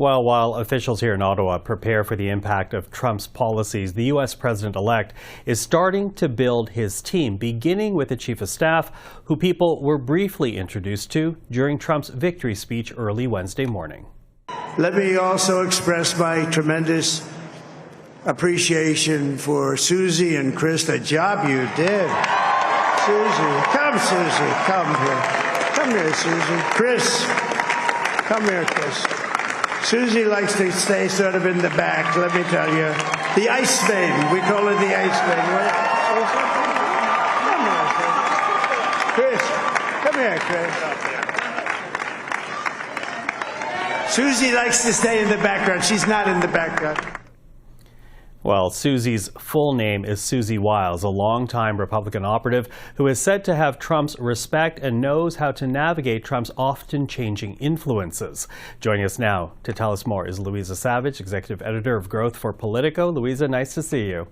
Well, while officials here in Ottawa prepare for the impact of Trump's policies, the U.S. president-elect is starting to build his team, beginning with the chief of staff, who people were briefly introduced to during Trump's victory speech early Wednesday morning. Let me also express my tremendous appreciation for Susie and Chris, the job you did. Susie, come here. Come here, Susie. Chris, come here, Chris. Susie likes to stay sort of in the back, let me tell you. The ice maiden, we call her the ice maiden. Come here, Chris. Susie likes to stay in the background. She's not in the background. Well, Susie's full name is Susie Wiles, a longtime Republican operative who is said to have Trump's respect and knows how to navigate Trump's often changing influences. Joining us now to tell us more is Luiza Savage, executive editor of Growth for Politico. Luiza, nice to see you.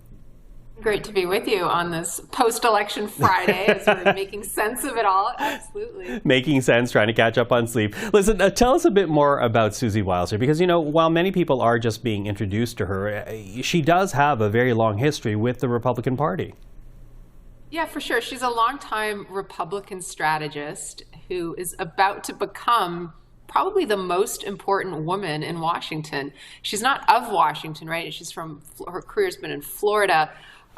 Great to be with you on this post-election Friday as we're making sense of it all. Absolutely. Making sense, trying to catch up on sleep. Listen, tell us a bit more about Susie Wiles here, because, you know, while many people are just being introduced to her, she does have a very long history with the Republican Party. Yeah, for sure. She's a longtime Republican strategist who is about to become probably the most important woman in Washington. She's not of Washington, right? Her career's been in Florida.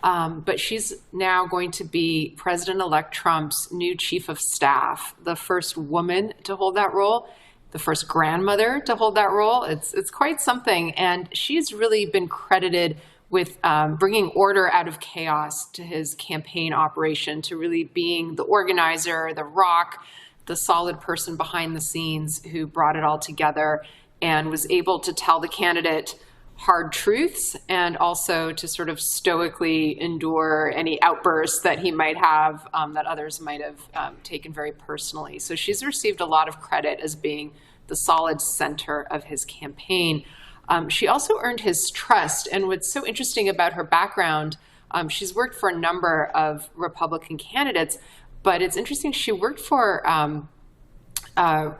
But she's now going to be President-elect Trump's new chief of staff, the first woman to hold that role, the first grandmother to hold that role. It's quite something. And she's really been credited with bringing order out of chaos to his campaign operation, to really being the organizer, the rock, the solid person behind the scenes who brought it all together and was able to tell the candidate hard truths and also to sort of stoically endure any outbursts that he might have that others might have taken very personally. So she's received a lot of credit as being the solid center of his campaign. She also earned his trust. And what's so interesting about her background, she's worked for a number of Republican candidates, but it's interesting, she worked for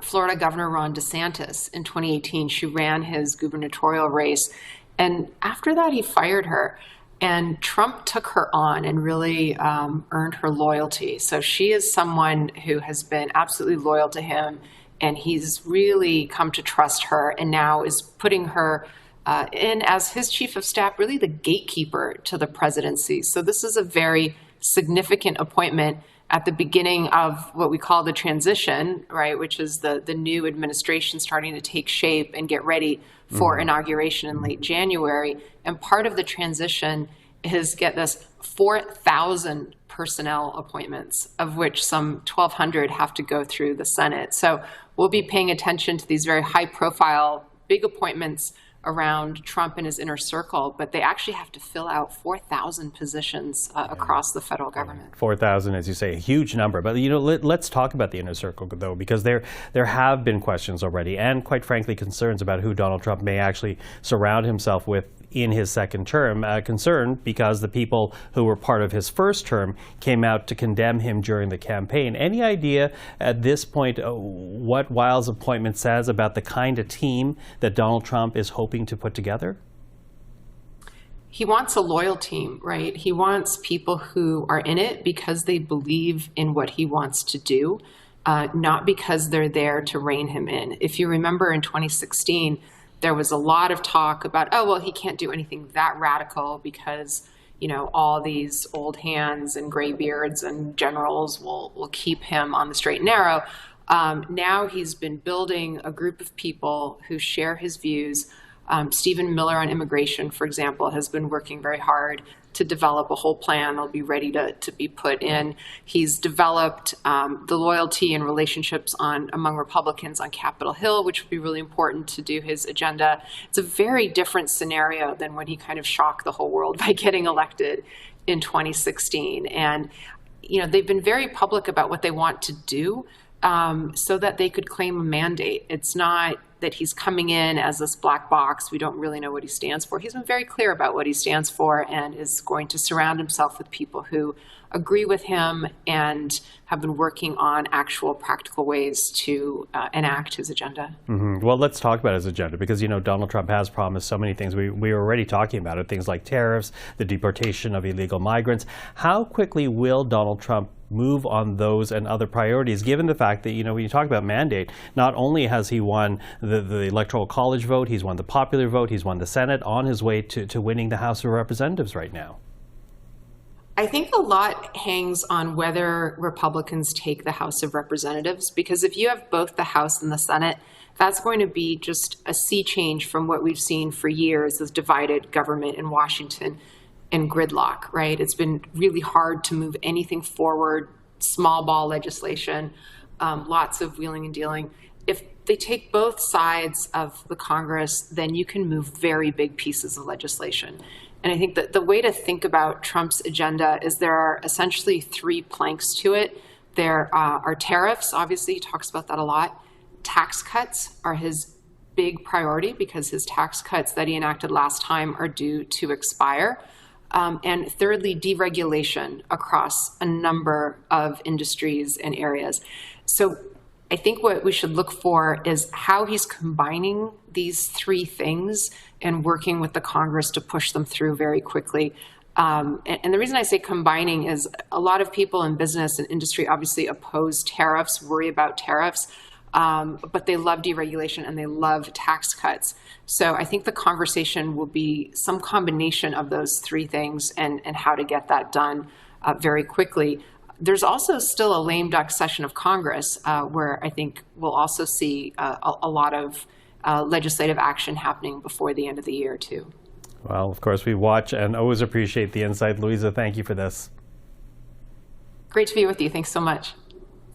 Florida Governor Ron DeSantis in 2018. She ran his gubernatorial race. And after that, he fired her. And Trump took her on and really earned her loyalty. So she is someone who has been absolutely loyal to him. And he's really come to trust her and now is putting her in as his chief of staff, really the gatekeeper to the presidency. So this is a very significant appointment at the beginning of what we call the transition, right, which is the new administration starting to take shape and get ready for inauguration in late January. And part of the transition is, get this, 4,000 personnel appointments, of which some 1,200 have to go through the Senate. So we'll be paying attention to these very high-profile, big appointments around Trump and his inner circle, but they actually have to fill out 4,000 positions across the federal government. 4,000, as you say, a huge number. But, you know, let's talk about the inner circle, though, because there have been questions already and, quite frankly, concerns about who Donald Trump may actually surround himself with in his second term. Concern because the people who were part of his first term came out to condemn him during the campaign. Any idea at this point what Wiles' appointment says about the kind of team that Donald Trump is hoping to put together? He wants a loyal team, right? He wants people who are in it because they believe in what he wants to do, not because they're there to rein him in. If you remember in 2016, there was a lot of talk about, oh, well, he can't do anything that radical because, you know, all these old hands and gray beards and generals will keep him on the straight and narrow. Now he's been building a group of people who share his views. Stephen Miller on immigration, for example, has been working very hard to develop a whole plan that'll be ready to be put in. He's developed the loyalty and relationships among Republicans on Capitol Hill, which would be really important to do his agenda. It's a very different scenario than when he kind of shocked the whole world by getting elected in 2016. And, you know, they've been very public about what they want to do so that they could claim a mandate. It's not that he's coming in as this black box. We don't really know what he stands for. He's been very clear about what he stands for and is going to surround himself with people who agree with him and have been working on actual practical ways to enact his agenda. Mm-hmm. Well, let's talk about his agenda because, Donald Trump has promised so many things. We were already talking about it, things like tariffs, the deportation of illegal migrants. How quickly will Donald Trump move on those and other priorities, given the fact that, when you talk about mandate, not only has he won the Electoral College vote, he's won the popular vote, he's won the Senate, on his way to winning the House of Representatives right now. I think a lot hangs on whether Republicans take the House of Representatives, because if you have both the House and the Senate, that's going to be just a sea change from what we've seen for years of divided government in Washington and gridlock, right? It's been really hard to move anything forward, small ball legislation, lots of wheeling and dealing. If they take both sides of the Congress, then you can move very big pieces of legislation. And I think that the way to think about Trump's agenda is there are essentially three planks to it. There are tariffs, obviously, he talks about that a lot. Tax cuts are his big priority because his tax cuts that he enacted last time are due to expire. And thirdly, deregulation across a number of industries and areas. So I think what we should look for is how he's combining these three things and working with the Congress to push them through very quickly. And the reason I say combining is a lot of people in business and industry obviously oppose tariffs, worry about tariffs, but they love deregulation and they love tax cuts. So I think the conversation will be some combination of those three things and how to get that done very quickly. There's also still a lame duck session of Congress where I think we'll also see a lot of legislative action happening before the end of the year, too. Well, of course, we watch and always appreciate the insight. Luiza, thank you for this. Great to be with you. Thanks so much.